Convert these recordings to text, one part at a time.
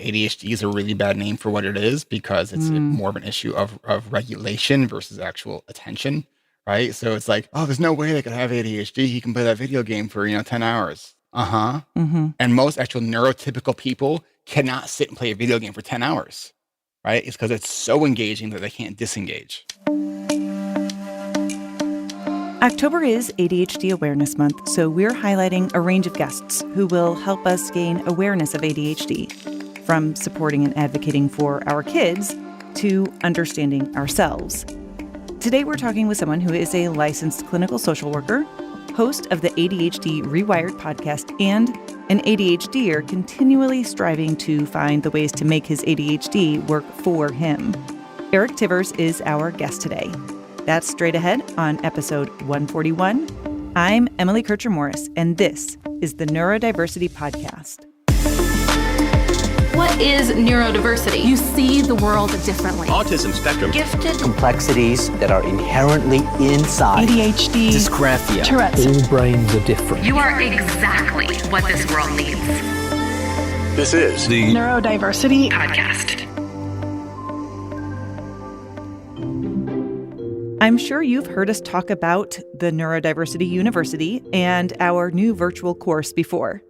ADHD is a really bad name for what it is because it's more of an issue of regulation versus actual attention, right? So it's like, oh, there's no way they could have ADHD. He can play that video game for, 10 hours. Uh-huh. And most actual neurotypical people cannot sit and play a video game for 10 hours, right? It's because it's so engaging that they can't disengage. October is ADHD Awareness Month, so we're highlighting a range of guests who will help us gain awareness of ADHD, from supporting and advocating for our kids to understanding ourselves. Today, we're talking with someone who is a licensed clinical social worker, host of the ADHD Rewired Podcast, and an ADHDer continually striving to find the ways to make his ADHD work for him. Eric Tivers is our guest today. That's straight ahead on episode 141. I'm Emily Kircher-Morris, and this is the Neurodiversity Podcast. What is neurodiversity? You see the world differently. Autism spectrum. Gifted. Complexities that are inherently inside. ADHD. Dysgraphia. Tourette's. All brains are different. You are exactly what this world needs. This is the Neurodiversity Podcast. I'm sure you've heard us talk about the Neurodiversity University and our new virtual course before.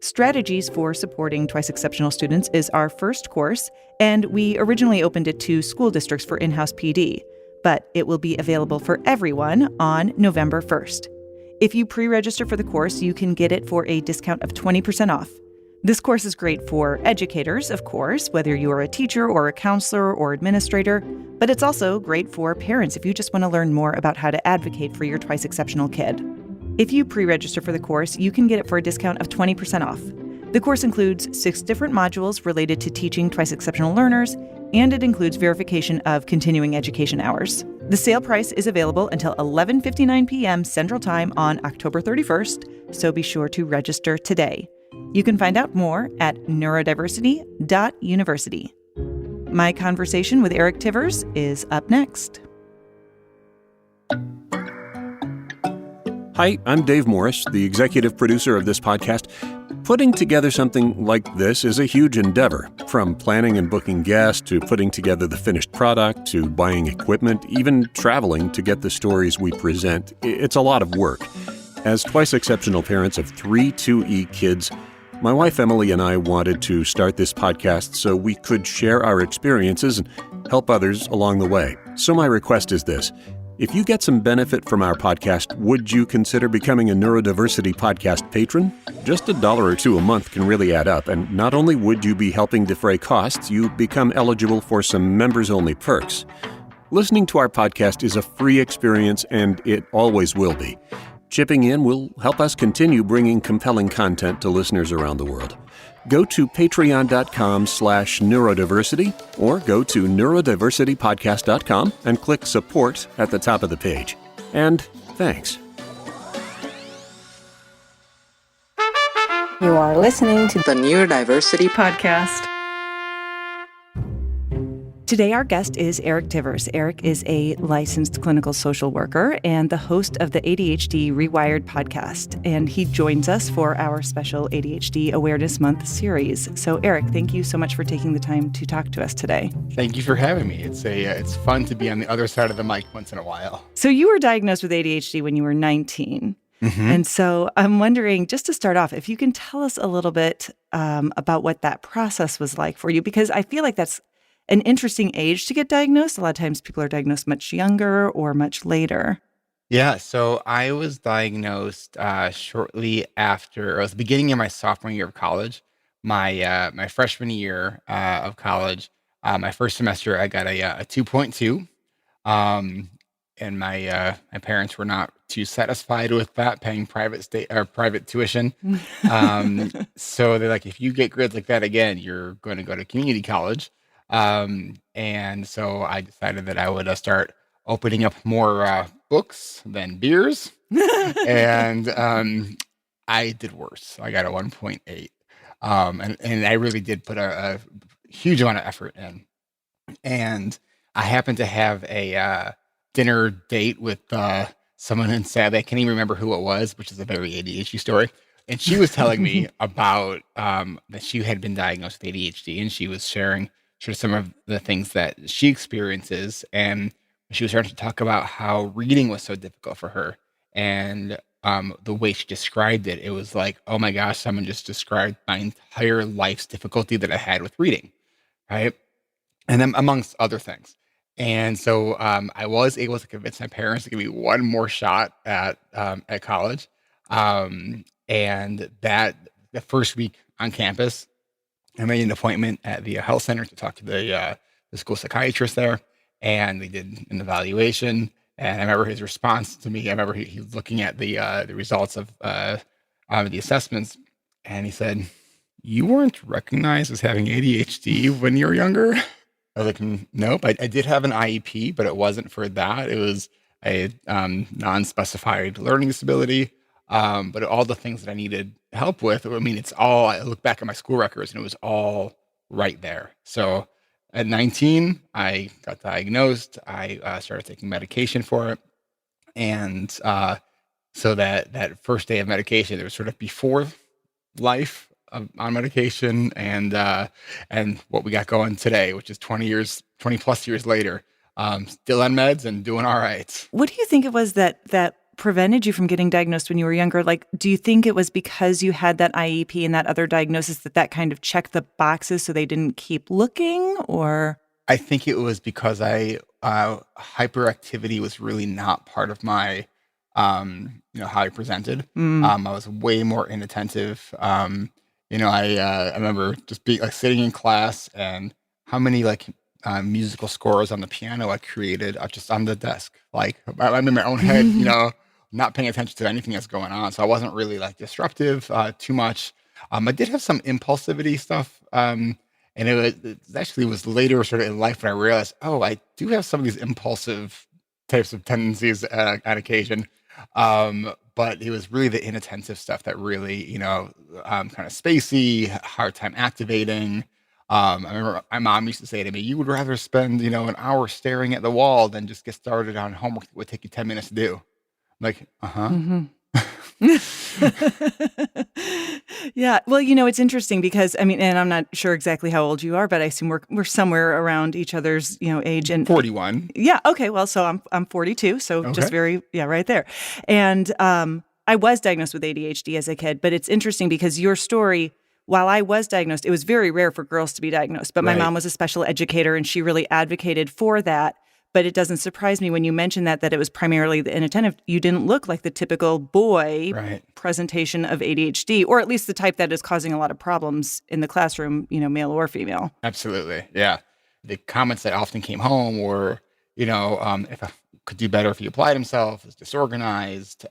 Strategies for Supporting Twice Exceptional Students is our first course, and we originally opened it to school districts for in-house PD, but it will be available for everyone on November 1st. If you pre-register for the course, you can get it for a discount of 20% off. This course is great for educators, of course, whether you're a teacher or a counselor or administrator, but it's also great for parents if you just want to learn more about how to advocate for your twice exceptional kid. If you pre-register for the course, you can get it for a discount of 20% off. The course includes 6 different modules related to teaching twice exceptional learners, and it includes verification of continuing education hours. The sale price is available until 11:59 p.m. Central Time on October 31st, so be sure to register today. You can find out more at neurodiversity.university. My conversation with Eric Tivers is up next. Hi, I'm Dave Morris, the executive producer of this podcast. Putting together something like this is a huge endeavor, from planning and booking guests to putting together the finished product to buying equipment, even traveling to get the stories we present. It's a lot of work. As twice exceptional parents of 3 2E kids, my wife Emily and I wanted to start this podcast so we could share our experiences and help others along the way. So my request is this. If you get some benefit from our podcast, would you consider becoming a Neurodiversity Podcast patron? Just $1 or $2 a month can really add up, and not only would you be helping defray costs, you become eligible for some members-only perks. Listening to our podcast is a free experience, and it always will be. Chipping in will help us continue bringing compelling content to listeners around the world. Go to patreon.com/neurodiversity or go to neurodiversitypodcast.com and click support at the top of the page. And thanks. You are listening to The Neurodiversity Podcast. Today, our guest is Eric Tivers. Eric is a licensed clinical social worker and the host of the ADHD Rewired Podcast, and he joins us for our special ADHD Awareness Month series. So, Eric, thank you so much for taking the time to talk to us today. Thank you for having me. It's fun to be on the other side of the mic once in a while. So you were diagnosed with ADHD when you were 19. And so I'm wondering, just to start off, if you can tell us a little bit about what that process was like for you, because I feel like that's an interesting age to get diagnosed. A lot of times people are diagnosed much younger or much later. Yeah, so I was diagnosed shortly after, or at the beginning of my sophomore year of college. My freshman year of college, my first semester, I got a 2.2, and my parents were not too satisfied with that, paying private tuition. So they're like, if you get grades like that again, you're going to go to community college. And so I decided that I would start opening up more books than beers. And I did worse. I got a 1.8. And I really did put a huge amount of effort in. And I happened to have a dinner date with someone, and sadly I can't even remember who it was, which is a very ADHD story. And she was telling me about that she had been diagnosed with ADHD, and she was sharing sort of some of the things that she experiences. And she was starting to talk about how reading was so difficult for her. And the way she described it, it was like, oh my gosh, someone just described my entire life's difficulty that I had with reading, right? And then amongst other things. And so I was able to convince my parents to give me one more shot at college. And that the first week on campus, I made an appointment at the health center to talk to the school psychiatrist there, and they did an evaluation. And I remember his response to me. I remember he was looking at the results of the assessments, and he said, "You weren't recognized as having ADHD when you were younger." I was like, "Nope. I did have an IEP, but it wasn't for that. It was a non-specified learning disability." But all the things that I needed help with, I mean, it's all, I look back at my school records and it was all right there. So at 19, I got diagnosed. I started taking medication for it. And so that first day of medication, it was sort of before life on medication and what we got going today, which is 20 plus years later, still on meds and doing all right. What do you think it was that prevented you from getting diagnosed when you were younger? Like, do you think it was because you had that IEP and that other diagnosis that kind of checked the boxes so they didn't keep looking, or? I think it was because hyperactivity was really not part of my, how I presented. I was way more inattentive. I remember just being like sitting in class and how many musical scores on the piano I created just on the desk. Like I'm in my own head, not paying attention to anything that's going on. So I wasn't really disruptive too much. I did have some impulsivity stuff. And it actually was later sort of in life when I realized, oh, I do have some of these impulsive types of tendencies on occasion. But it was really the inattentive stuff that really, kind of spacey, hard time activating. I remember my mom used to say to me, "You would rather spend, an hour staring at the wall than just get started on homework that would take you 10 minutes to do." I'm like, uh-huh. Mm-hmm. Yeah. Well, it's interesting because, and I'm not sure exactly how old you are, but I assume we're somewhere around each other's, age. And 41. Yeah. Okay. Well, so I'm 42. So Okay. Just right there. And I was diagnosed with ADHD as a kid, but it's interesting because your story, while I was diagnosed, it was very rare for girls to be diagnosed, but my mom was a special educator and she really advocated for that. But it doesn't surprise me when you mention that it was primarily the inattentive. You didn't look like the typical boy presentation of ADHD, or at least the type that is causing a lot of problems in the classroom, male or female. Absolutely. Yeah. The comments that often came home were, if I could do better if he applied himself, is disorganized,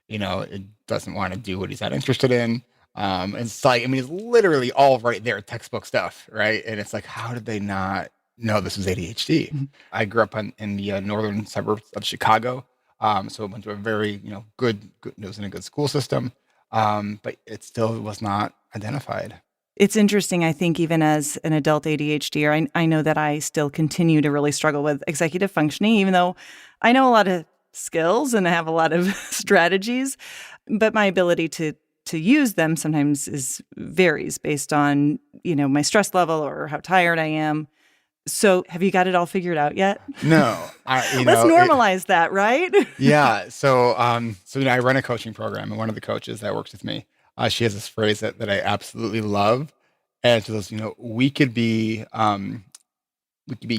it doesn't want to do what he's not interested in. It's like, it's literally all right there, textbook stuff, right? And it's like, how did they not know this was ADHD? Mm-hmm. I grew up in the northern suburbs of Chicago, so I went to a very, good, it was in a good school system, but it still was not identified. It's interesting, I think, even as an adult ADHDer, I know that I still continue to really struggle with executive functioning, even though I know a lot of skills and I have a lot of strategies, but my ability to use them sometimes varies based on, my stress level or how tired I am. So have you got it all figured out yet? No. Let's normalize that, right? Yeah. So I run a coaching program, and one of the coaches that works with me, she has this phrase that I absolutely love. And she says, we could be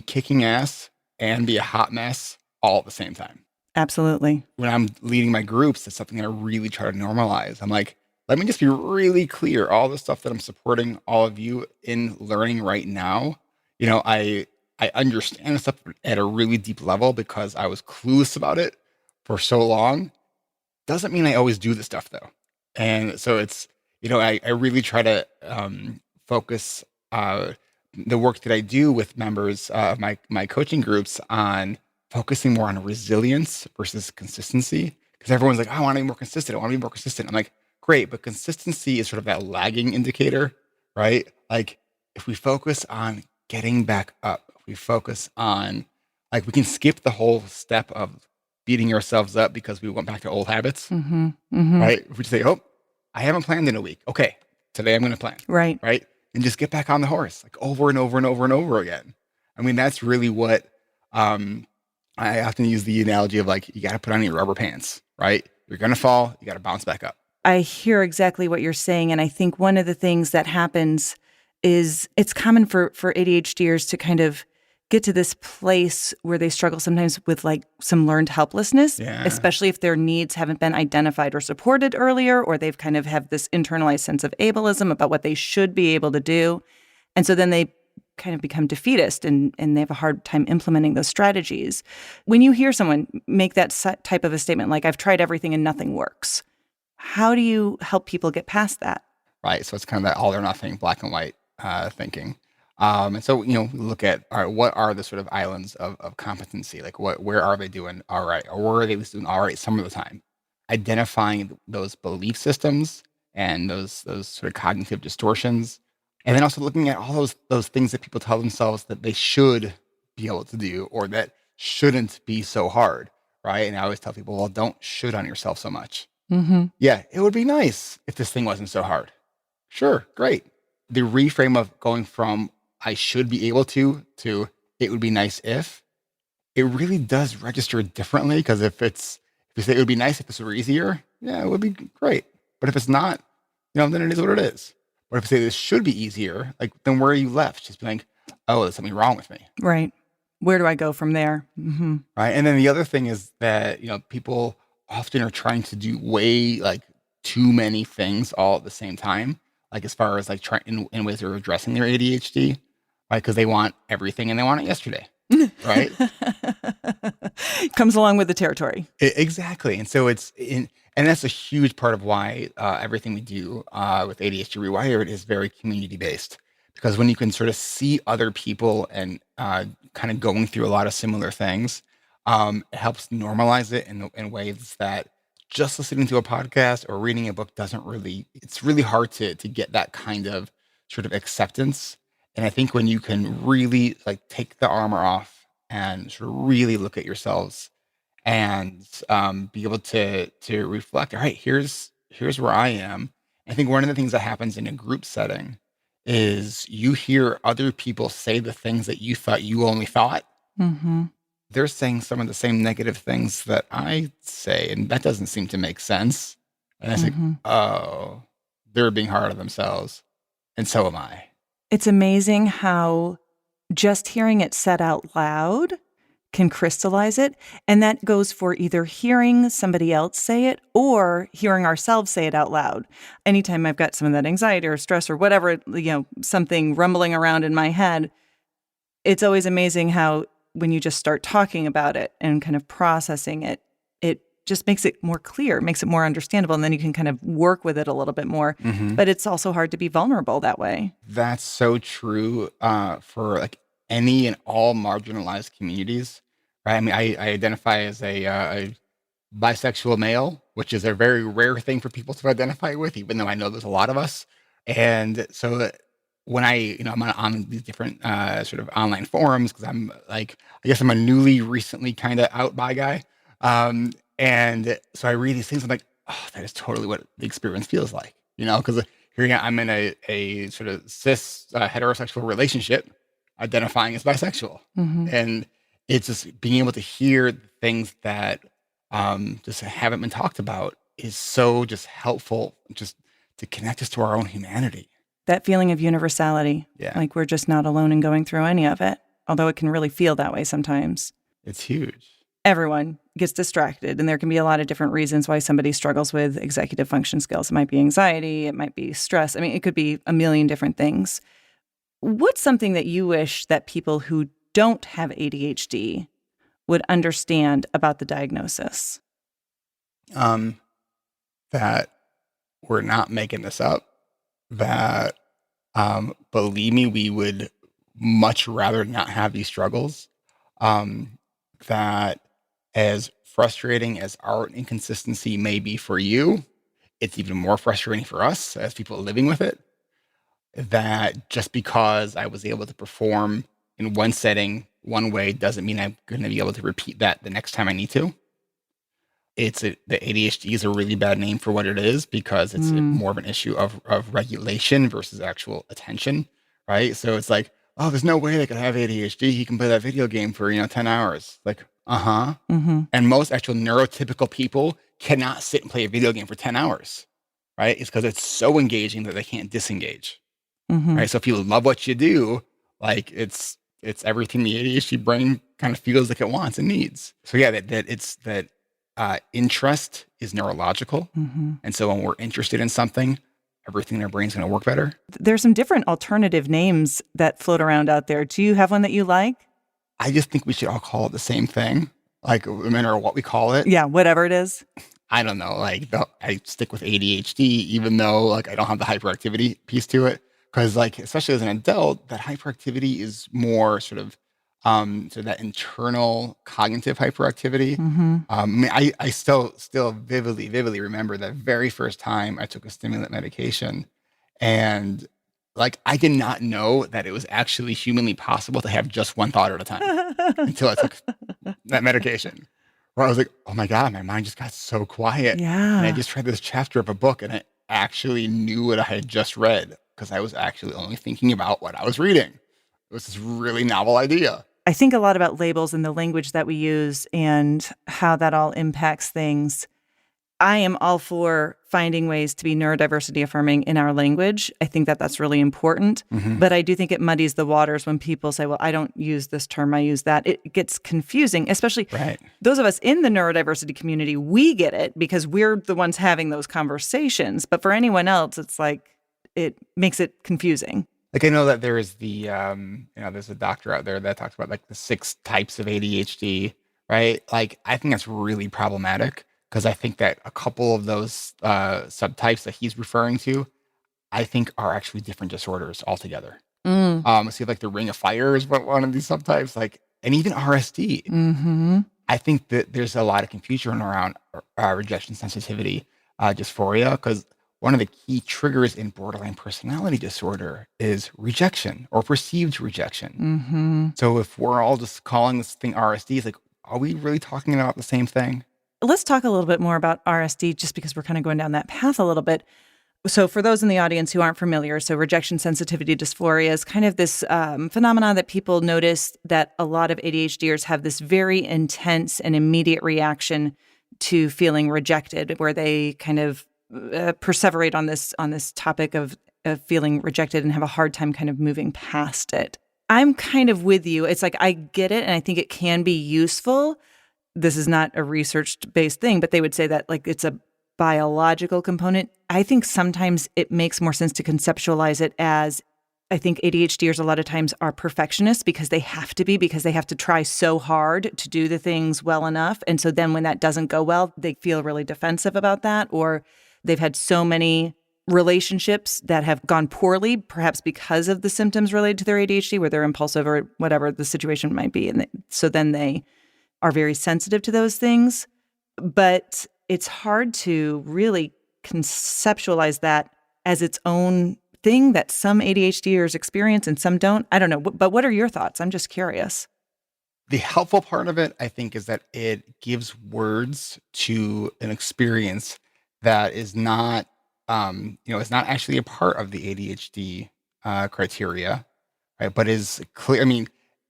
kicking ass and be a hot mess all at the same time. Absolutely. When I'm leading my groups, it's something I really try to normalize. I'm like, let me just be really clear. All the stuff that I'm supporting all of you in learning right now, I understand stuff at a really deep level because I was clueless about it for so long. Doesn't mean I always do the stuff though. And so it's, I really try to focus the work that I do with members of my coaching groups on focusing more on resilience versus consistency. Because everyone's like, I want to be more consistent. I'm like, great, but consistency is sort of that lagging indicator, right? Like if we focus on getting back up, if we focus on, we can skip the whole step of beating ourselves up because we went back to old habits, right? If we just say, oh, I haven't planned in a week. Okay, today I'm going to plan. Right. Right. And just get back on the horse like over and over and over and over again. I mean, that's really what I often use the analogy of like, you got to put on your rubber pants, right? You're going to fall. You got to bounce back up. I hear exactly what you're saying. And I think one of the things that happens is it's common for ADHDers to kind of get to this place where they struggle sometimes with like some learned helplessness, especially if their needs haven't been identified or supported earlier, or they've kind of have this internalized sense of ableism about what they should be able to do. And so then they kind of become defeatist and they have a hard time implementing those strategies. When you hear someone make that type of a statement, like I've tried everything and nothing works, how do you help people get past that? Right. So it's kind of that all or nothing, black and white thinking. And so, we look at, all right, what are the sort of islands of competency? Like where are they doing all right? Or where are they at least doing all right some of the time? Identifying those belief systems and those sort of cognitive distortions. And then also looking at all those things that people tell themselves that they should be able to do or that shouldn't be so hard, right? And I always tell people, well, don't should on yourself so much. Mm-hmm. Yeah, it would be nice if this thing wasn't so hard. Sure, great. The reframe of going from I should be able to it would be nice if, it really does register differently, because if you say it would be nice if this were easier, yeah, it would be great. But if it's not, then it is what it is. But if you say this should be easier, like then where are you left? Just being like, oh, there's something wrong with me. Right. Where do I go from there? Mm-hmm. Right. And then the other thing is that, people often are trying to do way like too many things all at the same time. Like as far as like trying in ways of addressing their ADHD, right? Because they want everything and they want it yesterday, right? Comes along with the territory. Exactly. And so and that's a huge part of why everything we do with ADHD Rewired is very community based. Because when you can sort of see other people and kind of going through a lot of similar things, it helps normalize it in ways that just listening to a podcast or reading a book it's really hard to get that kind of sort of acceptance. And I think when you can really like take the armor off and sort of really look at yourselves and be able to reflect, all right, here's where I am. I think one of the things that happens in a group setting is you hear other people say the things that you thought you only thought. Mm-hmm. They're saying some of the same negative things that I say, and that doesn't seem to make sense. And I think, oh, they're being hard on themselves, and so am I. It's amazing how just hearing it said out loud can crystallize it. And that goes for either hearing somebody else say it or hearing ourselves say it out loud. Anytime I've got some of that anxiety or stress or whatever, something rumbling around in my head, it's always amazing how when you just start talking about it and kind of processing it, it just makes it more clear, makes it more understandable, and then you can kind of work with it a little bit more. Mm-hmm. But it's also hard to be vulnerable that way. That's so true for like any and all marginalized communities, right? I mean, I identify as a bisexual male, which is a very rare thing for people to identify with, even though I know there's a lot of us. And so when I'm on these different sort of online forums, because I'm like, I guess I'm a recently kind of out bi guy. And so I read these things, I'm like, oh, that is totally what the experience feels like, because here I'm in a sort of cis heterosexual relationship identifying as bisexual. Mm-hmm. And it's just being able to hear things that just haven't been talked about is so just helpful just to connect us to our own humanity. That feeling of universality. Yeah. Like we're just not alone in going through any of it, although it can really feel that way sometimes. It's huge. Everyone gets distracted, and there can be a lot of different reasons why somebody struggles with executive function skills. It might be anxiety, it might be stress. I mean, it could be a million different things. What's something that you wish that people who don't have ADHD would understand about the diagnosis? That we're not making this up. That, believe me, we would much rather not have these struggles. That as frustrating as our inconsistency may be for you, it's even more frustrating for us as people living with it. That just because I was able to perform in one setting one way doesn't mean I'm going to be able to repeat that the next time I need to. the ADHD is a really bad name for what it is because it's more of an issue of regulation versus actual attention, right? So it's like, oh, there's no way they could have ADHD. He can play that video game for 10 hours. Like, and most actual neurotypical people cannot sit and play a video game for 10 hours, right? It's because it's so engaging that they can't disengage, right? So if you love what you do, like it's everything the ADHD brain kind of feels like it wants and needs. So yeah, that interest is neurological. And so when we're interested in something, everything in our brain's going to work better. There's some different alternative names that float around out there. Do you have one that you like? I just think we should all call it the same thing, like no matter what we call it. Yeah, whatever it is. I don't know. Like I stick with ADHD, even though like I don't have the hyperactivity piece to it, because like especially as an adult, that hyperactivity is more sort of that internal cognitive hyperactivity. I still vividly remember the very first time I took a stimulant medication, and like I did not know that it was actually humanly possible to have just one thought at a time until I took that medication. Where I was like, oh my God, my mind just got so quiet. Yeah. And I just read this chapter of a book and I actually knew what I had just read because I was actually only thinking about what I was reading. It was this really novel idea. I think a lot about labels and the language that we use and how that all impacts things. I am all for finding ways to be neurodiversity affirming in our language. I think that that's really important. But I do think it muddies the waters when people say, well, I don't use this term, I use that. It gets confusing, especially those of us in the neurodiversity community, we get it because we're the ones having those conversations. But for anyone else, it's like, it makes it confusing. Like I know that there is there's a doctor out there that talks about like the 6 types of ADHD, right? Like I think that's really problematic because I think that a couple of those subtypes that he's referring to, I think are actually different disorders altogether. See, like the Ring of Fire is one of these subtypes, like, and even RSD. I think that there's a lot of confusion around rejection sensitivity dysphoria because one of the key triggers in borderline personality disorder is rejection or perceived rejection. So if we're all just calling this thing RSD, it's like, are we really talking about the same thing? Let's talk a little bit more about RSD just because we're kind of going down that path a little bit. So for those in the audience who aren't familiar, so rejection sensitivity dysphoria is kind of this phenomenon that people notice that a lot of ADHDers have this very intense and immediate reaction to feeling rejected, where they kind of perseverate on this topic of feeling rejected and have a hard time kind of moving past it. I'm kind of with you. It's like I get it, and I think it can be useful. This is not a research-based thing, but they would say that like it's a biological component. I think sometimes it makes more sense to conceptualize it as, I think ADHDers a lot of times are perfectionists because they have to try so hard to do the things well enough. And so then when that doesn't go well, they feel really defensive about that, or they've had so many relationships that have gone poorly, perhaps because of the symptoms related to their ADHD, where they're impulsive or whatever the situation might be. And so then they are very sensitive to those things. But it's hard to really conceptualize that as its own thing that some ADHDers experience and some don't. I don't know. But what are your thoughts? I'm just curious. The helpful part of it, I think, is that it gives words to an experience that is not, is not actually a part of the ADHD criteria, right? But is clear. I mean,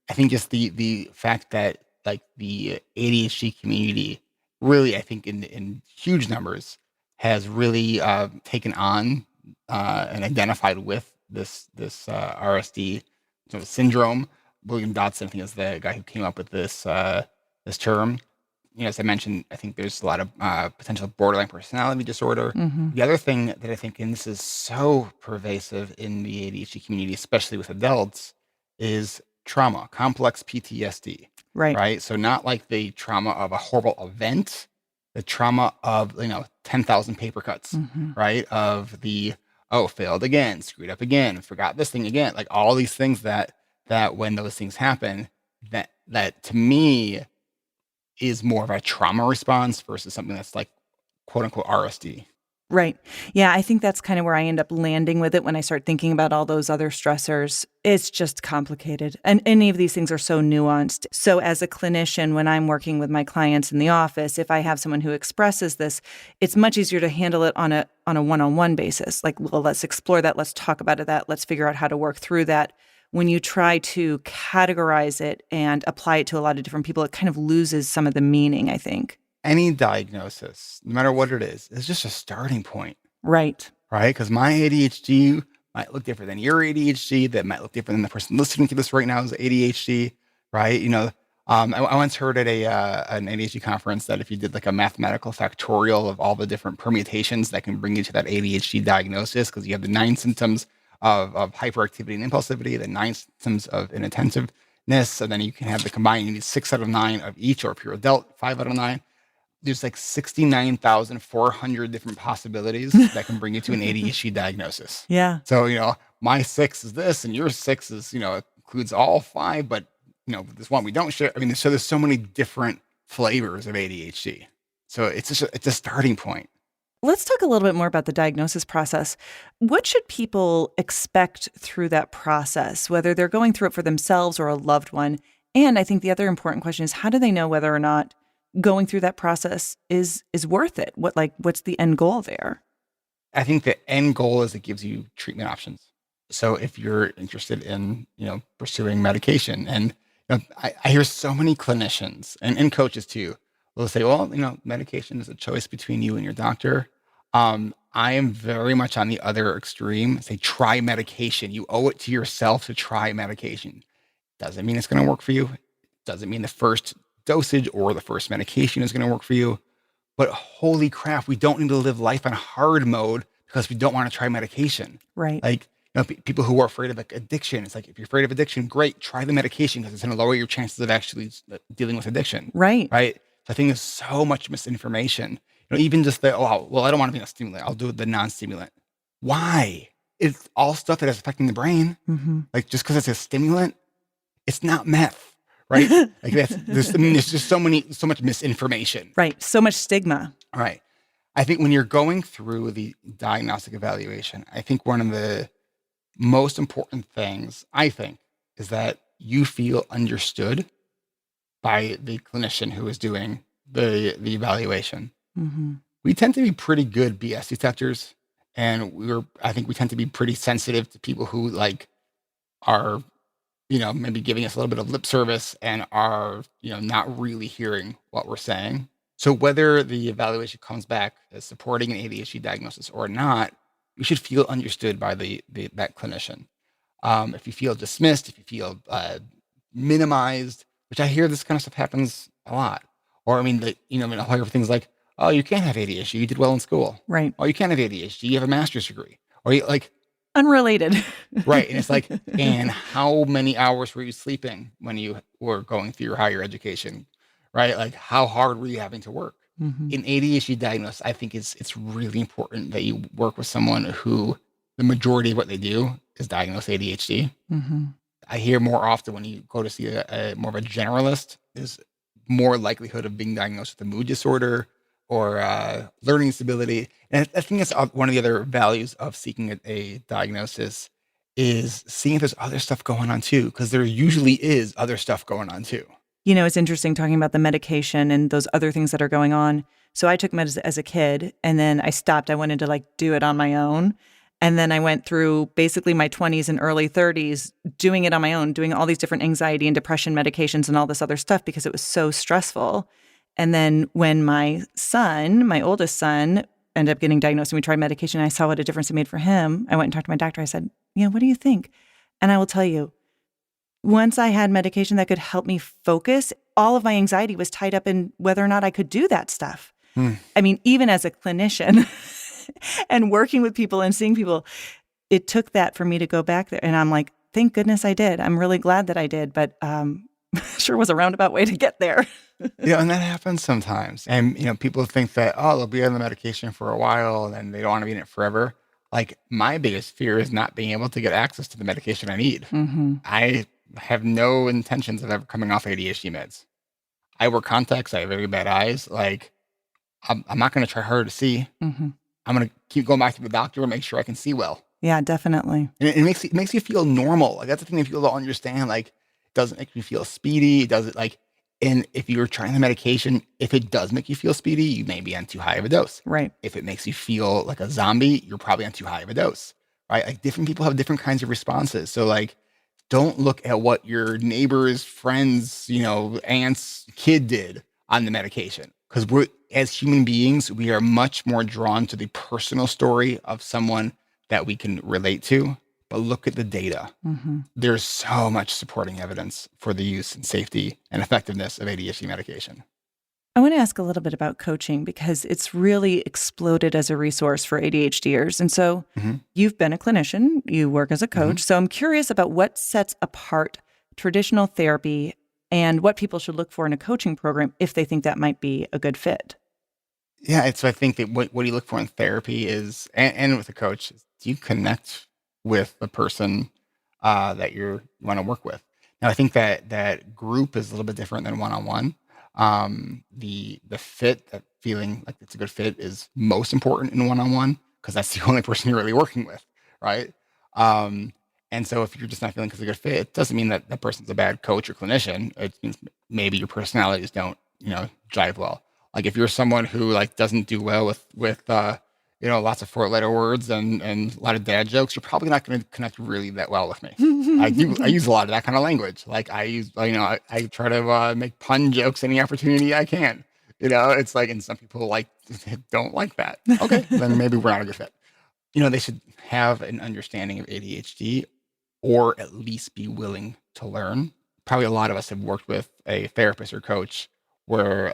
I think just the fact that like the ADHD community really, I think in huge numbers has really taken on and identified with this RSD sort of syndrome. William Dodson, I think, is the guy who came up with this term. As I mentioned, I think there's a lot of potential borderline personality disorder. The other thing that I think, and this is so pervasive in the ADHD community, especially with adults, is trauma, complex PTSD. Right. So not like the trauma of a horrible event, the trauma of 10,000 paper cuts, right? Of the failed again, screwed up again, forgot this thing again, like all these things that when those things happen, that to me is more of a trauma response versus something that's like quote unquote RSD. Right. Yeah, I think that's kind of where I end up landing with it when I start thinking about all those other stressors. It's just complicated. And any of these things are so nuanced. So as a clinician, when I'm working with my clients in the office, if I have someone who expresses this, it's much easier to handle it on a one-on-one basis. Like, well, let's explore that. Let's talk about that. Let's figure out how to work through that. When you try to categorize it and apply it to a lot of different people, it kind of loses some of the meaning, I think. Any diagnosis, no matter what it is just a starting point, Right. right? Because my ADHD might look different than your ADHD. That might look different than the person listening to this right now is ADHD, right? I once heard at an ADHD conference that if you did like a mathematical factorial of all the different permutations that can bring you to that ADHD diagnosis, because you have the 9 symptoms of hyperactivity and impulsivity, the 9 symptoms of inattentiveness, and then you can have the combined, you need 6 out of 9 of each, or if you're adult, 5 out of 9. There's like 69,400 different possibilities that can bring you to an ADHD diagnosis. Yeah. So, my 6 is this and your 6 is, includes all 5, but, this one we don't share. I mean, so there's so many different flavors of ADHD. So it's a starting point. Let's talk a little bit more about the diagnosis process. What should people expect through that process, whether they're going through it for themselves or a loved one? And I think the other important question is, how do they know whether or not going through that process is worth it? What's the end goal there? I think the end goal is it gives you treatment options. So if you're interested in, pursuing medication, and I hear so many clinicians and coaches too, will say, well, medication is a choice between you and your doctor. I am very much on the other extreme. Say, try medication. You owe it to yourself to try medication. Doesn't mean it's going to work for you. Doesn't mean the first dosage or the first medication is going to work for you. But holy crap, we don't need to live life on hard mode because we don't want to try medication. Right. Like, people who are afraid of addiction, it's like, if you're afraid of addiction, great, try the medication because it's going to lower your chances of actually dealing with addiction. Right. Right. So I think there's so much misinformation. Even just I don't want to be a stimulant. I'll do the non-stimulant. Why? It's all stuff that is affecting the brain. Mm-hmm. Like, just because it's a stimulant, it's not meth. Right? Like there's just so much misinformation. Right. So much stigma. Right. I think when you're going through the diagnostic evaluation, I think one of the most important things, is that you feel understood by the clinician who is doing the evaluation. Mm-hmm. We tend to be pretty good BS detectors, and I think we tend to be pretty sensitive to people who are maybe giving us a little bit of lip service and are, not really hearing what we're saying. So whether the evaluation comes back as supporting an ADHD diagnosis or not, you should feel understood by that clinician. If you feel dismissed, if you feel minimized, which I hear this kind of stuff happens a lot. Or, I'll hear things like, oh, you can't have ADHD. You did well in school. Right. Oh, you can't have ADHD. You have a master's degree. Or unrelated. Right. And it's like, and how many hours were you sleeping when you were going through your higher education? Right? Like, how hard were you having to work? Mm-hmm. In ADHD diagnosis, I think it's really important that you work with someone who the majority of what they do is diagnose ADHD. Mm-hmm. I hear more often when you go to see a more of a generalist, is more likelihood of being diagnosed with a mood disorder or learning disability. And I think that's one of the other values of seeking a diagnosis, is seeing if there's other stuff going on too, because there usually is other stuff going on too. It's interesting talking about the medication and those other things that are going on. So I took meds as a kid, and then I stopped. I wanted to do it on my own. And then I went through basically my 20s and early 30s doing it on my own, doing all these different anxiety and depression medications and all this other stuff because it was so stressful. And then when my oldest son, ended up getting diagnosed and we tried medication, and I saw what a difference it made for him, I went and talked to my doctor. I said, what do you think? And I will tell you, once I had medication that could help me focus, all of my anxiety was tied up in whether or not I could do that stuff. Even as a clinician and working with people and seeing people, it took that for me to go back there. And I'm like, thank goodness I did. I'm really glad that I did, but sure was a roundabout way to get there. And that happens sometimes. And, people think that, they'll be on the medication for a while and then they don't want to be in it forever. Like, my biggest fear is not being able to get access to the medication I need. Mm-hmm. I have no intentions of ever coming off ADHD meds. I wear contacts. I have very bad eyes. Like, I'm not going to try harder to see. Mm-hmm. I'm going to keep going back to the doctor and make sure I can see well. Yeah, definitely. And it makes you feel normal. Like that's the thing that people don't understand. Like, it doesn't make you feel speedy. It doesn't like, and if you're trying the medication, if it does make you feel speedy, you may be on too high of a dose. Right. If it makes you feel like a zombie, you're probably on too high of a dose. Right. Like different people have different kinds of responses. So like, don't look at what your neighbor's friend's, aunt's kid did on the medication. Because as human beings, we are much more drawn to the personal story of someone that we can relate to. But look at the data. Mm-hmm. There's so much supporting evidence for the use and safety and effectiveness of ADHD medication. I want to ask a little bit about coaching because it's really exploded as a resource for ADHDers. And so you've been a clinician, you work as a coach. So I'm curious about what sets apart traditional therapy and what people should look for in a coaching program if they think that might be a good fit. Yeah, so I think that what you look for in therapy is, and with a coach, is do you connect with the person that you want to work with? Now, I think that group is a little bit different than one-on-one. The fit, that feeling like it's a good fit is most important in one-on-one because that's the only person you're really working with, right? And so if you're just not feeling it's a good fit, it doesn't mean that that person's a bad coach or clinician. It means maybe your personalities don't, jive well. Like if you're someone who like doesn't do well with lots of 4-letter words and a lot of dad jokes, you're probably not going to connect really that well with me. I use a lot of that kind of language. Like I try to make pun jokes any opportunity I can. It's like, and some people don't like that. Okay, then maybe we're not a good fit. They should have an understanding of ADHD or at least be willing to learn. Probably a lot of us have worked with a therapist or coach where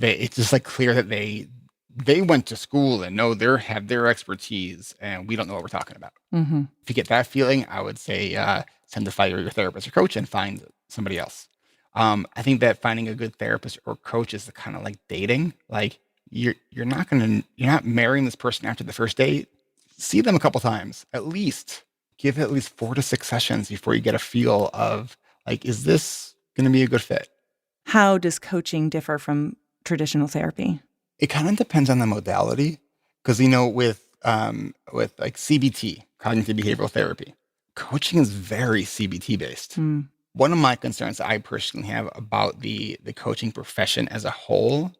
it's just like clear that they went to school and have their expertise and we don't know what we're talking about. Mm-hmm. If you get that feeling, I would say send to fire your therapist or coach and find somebody else. I think that finding a good therapist or coach is kind of like dating. Like you're not marrying this person after the first date. See them a couple times, at least. Give it at least 4 to 6 sessions before you get a feel of like, is this going to be a good fit? How does coaching differ from traditional therapy? It kind of depends on the modality, because with like CBT, cognitive behavioral therapy, coaching is very CBT based. One of my concerns I personally have about the coaching profession as a whole,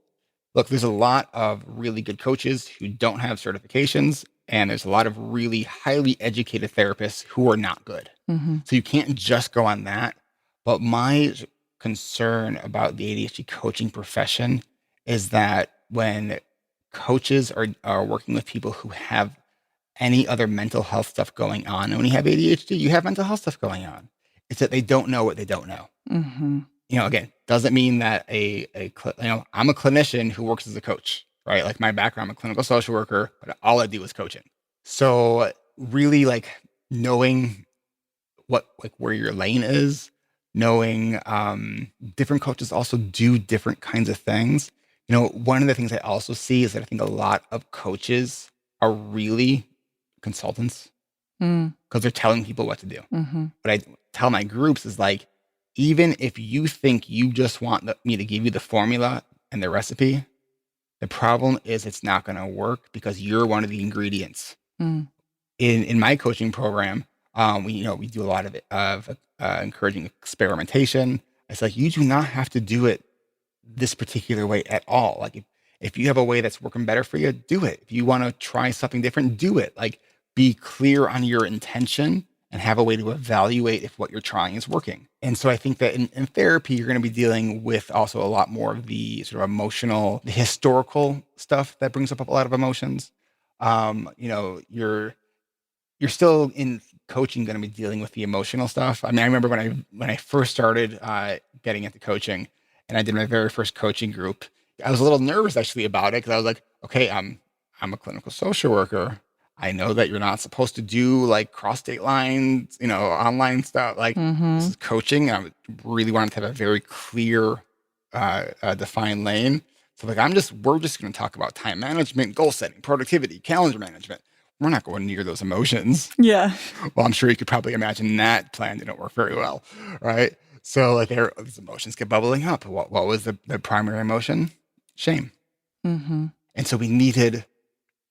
look, there's a lot of really good coaches who don't have certifications, and there's a lot of really highly educated therapists who are not good. So you can't just go on that. But my concern about the ADHD coaching profession is that when coaches are working with people who have any other mental health stuff going on, and when you have ADHD, you have mental health stuff going on, it's that they don't know what they don't know. Again, doesn't mean that I'm a clinician who works as a coach, right? Like my background, I'm a clinical social worker, but all I do is coaching. So really like knowing where your lane is, knowing different coaches also do different kinds of things. One of the things I also see is that I think a lot of coaches are really consultants because they're telling people what to do. What I tell my groups is like, even if you think you just want me to give you the formula and the recipe, the problem is it's not going to work because you're one of the ingredients. In my coaching program, we do a lot of encouraging experimentation. It's like, you do not have to do it this particular way at all. Like if you have a way that's working better for you, do it. If you want to try something different, do it. Like be clear on your intention and have a way to evaluate if what you're trying is working. And so I think that in therapy, you're going to be dealing with also a lot more of the sort of emotional, the historical stuff that brings up a lot of emotions. You're still in coaching going to be dealing with the emotional stuff. I mean, I remember when I first started getting into coaching and I did my very first coaching group, I was a little nervous actually about it because I was like, okay, I'm a clinical social worker. I know that you're not supposed to do like cross state lines, online stuff. Like this is coaching. I really wanted to have a very clear, defined lane. So like, we're just going to talk about time management, goal setting, productivity, calendar management. We're not going near those emotions. Yeah. Well, I'm sure you could probably imagine that plan didn't work very well, right? So like these emotions get bubbling up. What was the primary emotion? Shame. And so we needed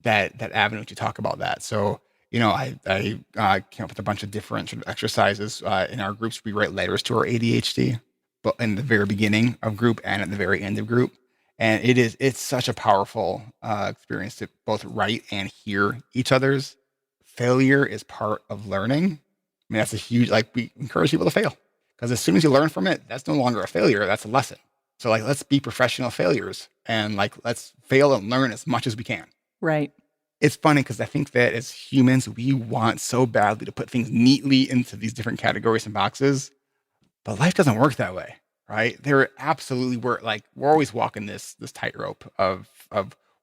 that avenue to talk about that. So, I came up with a bunch of different sort of exercises in our groups. We write letters to our ADHD, but in the very beginning of group and at the very end of group. And it's such a powerful experience to both write and hear each other's. Failure is part of learning. I mean, that's a huge, we encourage people to fail, because as soon as you learn from it, that's no longer a failure. That's a lesson. So let's be professional failures, and let's fail and learn as much as we can. Right. It's funny because I think that as humans, we want so badly to put things neatly into these different categories and boxes, but life doesn't work that way, right? We're always walking this tightrope of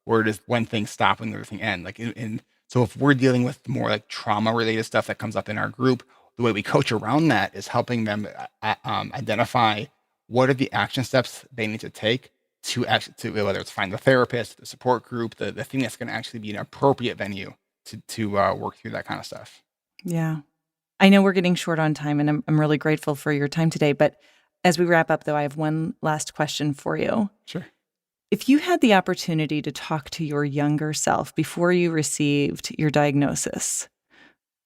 where does one thing stop and the other thing end. So if we're dealing with more trauma related stuff that comes up in our group, the way we coach around that is helping them identify what are the action steps they need to take to whether it's find the therapist, the support group, the thing that's going to actually be an appropriate venue to work through that kind of stuff. Yeah. I know we're getting short on time, and I'm really grateful for your time today. But as we wrap up, though, I have one last question for you. Sure. If you had the opportunity to talk to your younger self before you received your diagnosis,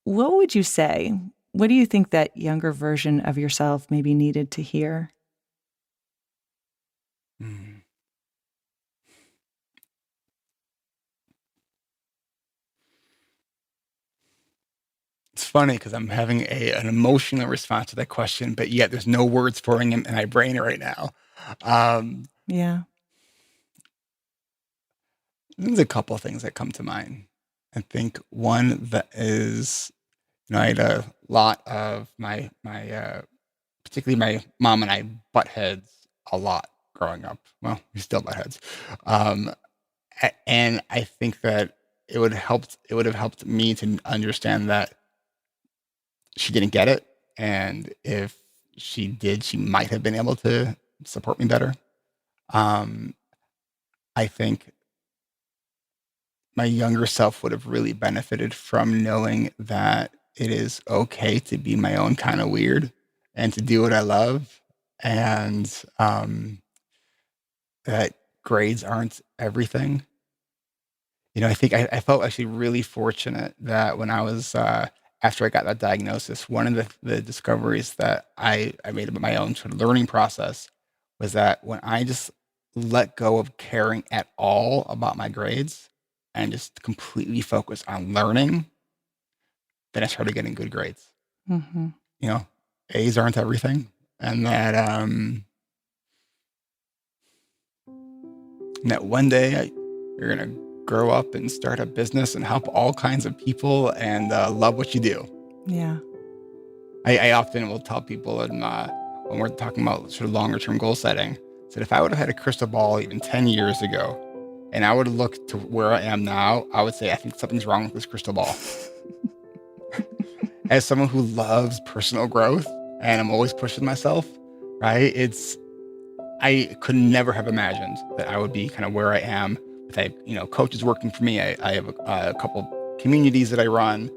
what would you say? What do you think that younger version of yourself maybe needed to hear? It's funny because I'm having an emotional response to that question, but yet there's no words forming in my brain right now. Yeah. There's a couple of things that come to mind. I think one that is, I had a lot of my particularly my mom and I butt heads a lot growing up. Well, we still butt heads. And I think that it would have helped me to understand that she didn't get it. And if she did, she might have been able to support me better. I think my younger self would have really benefited from knowing that it is okay to be my own kind of weird and to do what I love. And that grades aren't everything. I think I felt actually really fortunate that when I was, after I got that diagnosis, one of the discoveries that I made about my own sort of learning process was that when I just let go of caring at all about my grades and just completely focus on learning, then I started getting good grades. Mm-hmm. A's aren't everything. And that one day you're going to grow up and start a business and help all kinds of people and love what you do. Yeah. I often will tell people when we're talking about sort of longer term goal setting, that if I would have had a crystal ball even 10 years ago, and I would look to where I am now, I would say, I think something's wrong with this crystal ball. As someone who loves personal growth and I'm always pushing myself, right? I could never have imagined that I would be kind of where I am. With coaches working for me. I have a couple communities that I run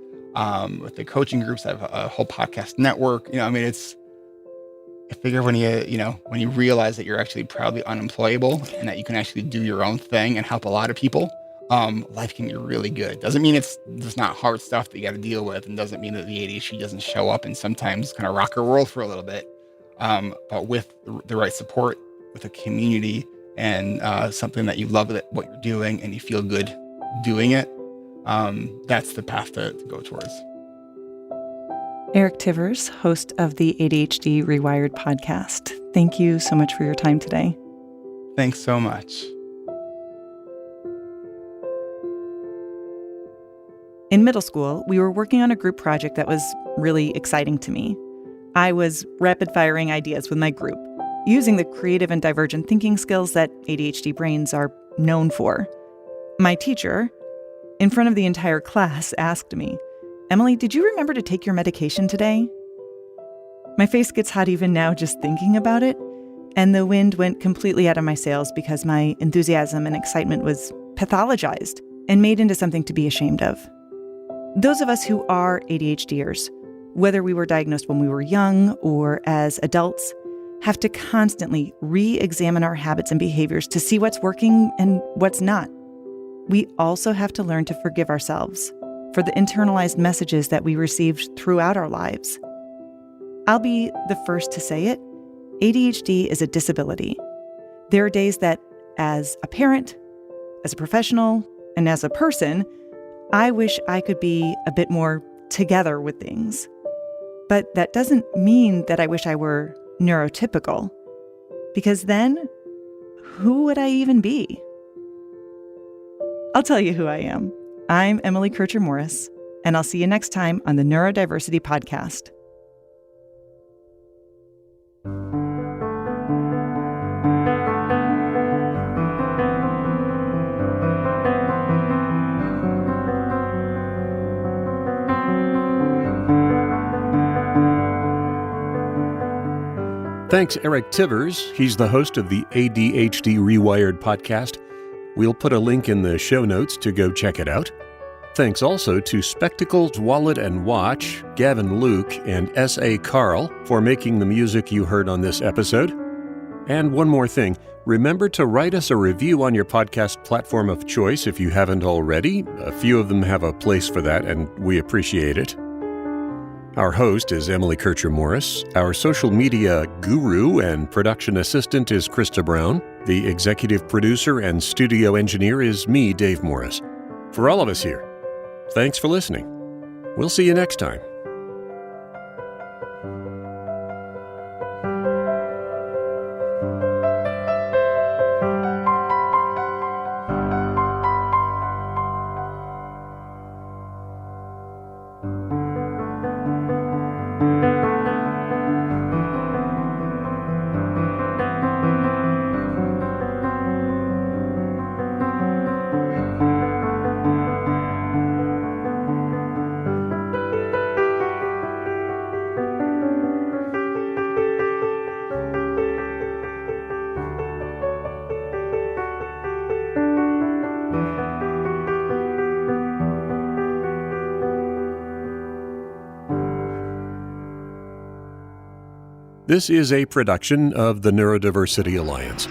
with the coaching groups. I have a whole podcast network. I figure when you realize that you're actually proudly unemployable and that you can actually do your own thing and help a lot of people, life can be really good. Doesn't mean it's just not hard stuff that you got to deal with, and doesn't mean that the ADHD doesn't show up and sometimes kind of rock your world for a little bit. But with the right support, with a community, and something that you love what you're doing and you feel good doing it, that's the path to go towards. Eric Tivers, host of the ADHD Rewired Podcast. Thank you so much for your time today. Thanks so much. In middle school, we were working on a group project that was really exciting to me. I was rapid firing ideas with my group, using the creative and divergent thinking skills that ADHD brains are known for. My teacher, in front of the entire class, asked me, "Emily, did you remember to take your medication today?" My face gets hot even now just thinking about it, and the wind went completely out of my sails because my enthusiasm and excitement was pathologized and made into something to be ashamed of. Those of us who are ADHDers, whether we were diagnosed when we were young or as adults, have to constantly re-examine our habits and behaviors to see what's working and what's not. we also have to learn to forgive ourselves for the internalized messages that we received throughout our lives. I'll be the first to say it. ADHD is a disability. There are days that, as a parent, as a professional, and as a person, I wish I could be a bit more together with things. But that doesn't mean that I wish I were neurotypical, because then who would I even be? I'll tell you who I am. I'm Emily Kircher-Morris, and I'll see you next time on the Neurodiversity Podcast. Thanks, Eric Tivers. He's the host of the ADHD Rewired Podcast. We'll put a link in the show notes to go check it out. Thanks also to Spectacles, Wallet, and Watch, Gavin Luke, and S.A. Carl for making the music you heard on this episode. And one more thing, remember to write us a review on your podcast platform of choice if you haven't already. A few of them have a place for that, and we appreciate it. Our host is Emily Kircher-Morris. Our social media guru and production assistant is Krista Brown. The executive producer and studio engineer is me, Dave Morris. For all of us here, thanks for listening. We'll see you next time. This is a production of the Neurodiversity Alliance.